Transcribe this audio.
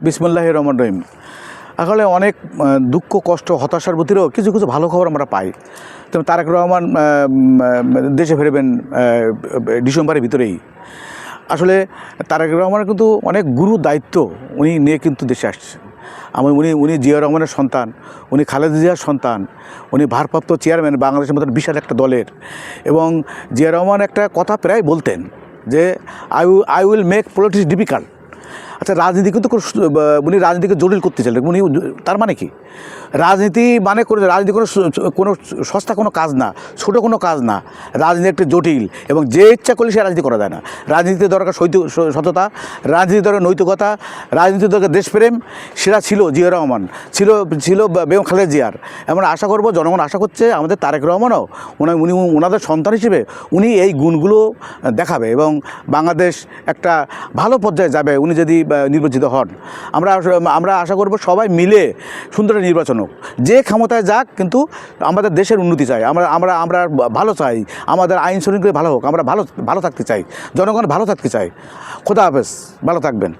বিসমিল্লাহির রহমানির রহিম। আসলে অনেক দুঃখ কষ্ট হতাশার ভিতরেও কিছু কিছু ভালো খবর আমরা পাই। যেমন তারেক রহমান দেশে ফিরবেন ডিসেম্বরের ভিতরেই। আসলে তারেক রহমানের কিন্তু অনেক গুরু দায়িত্ব উনি নিয়ে কিন্তু দেশে আসছেন। উনি জিয়া রহমানের সন্তান, উনি খালেদা জিয়ার সন্তান, উনি ভারপ্রাপ্ত চেয়ারম্যান বাংলাদেশের মতন বিশাল একটা দলের। এবং জিয়া রহমান একটা কথা প্রায় বলতেন যে I will make politics difficult. আচ্ছা, রাজনীতি কিন্তু উনি রাজনীতিকে জটিল করতে চাইলেন। উনি তার মানে কি? রাজনীতি মানে করে রাজনীতি কোনো সস্তা কোনো কাজ না, ছোটো কোনো কাজ না। রাজনীতি একটা জটিল, এবং যে ইচ্ছা করলে সে রাজনীতি করা যায় না। রাজনীতিতে দরকার সততা, রাজনীতি দরকার নৈতিকতা, রাজনীতি দরকার দেশপ্রেম। সেটা ছিল জিয়া রহমান, ছিল বেগম খালেদা জিয়ার। এমন আশা করব, জনগণ আশা করছে আমাদের তারেক রহমানও উনি ওনাদের সন্তান হিসেবে উনি এই গুণগুলো দেখাবে এবং বাংলাদেশ একটা ভালো পর্যায়ে যাবে উনি যদি নির্বাচিত হন। আমরা আশা করব সবাই মিলে সুন্দর নির্বাচন হোক, যে ক্ষমতায় যাক, কিন্তু আমাদের দেশের উন্নতি চাই। আমরা ভালো চাই, আমাদের আইন শৃঙ্খলা ভালো হোক, আমরা ভালো থাকতে চাই, জনগণ ভালো থাকতে চাই। খোদা হাফেজ, ভালো থাকবেন।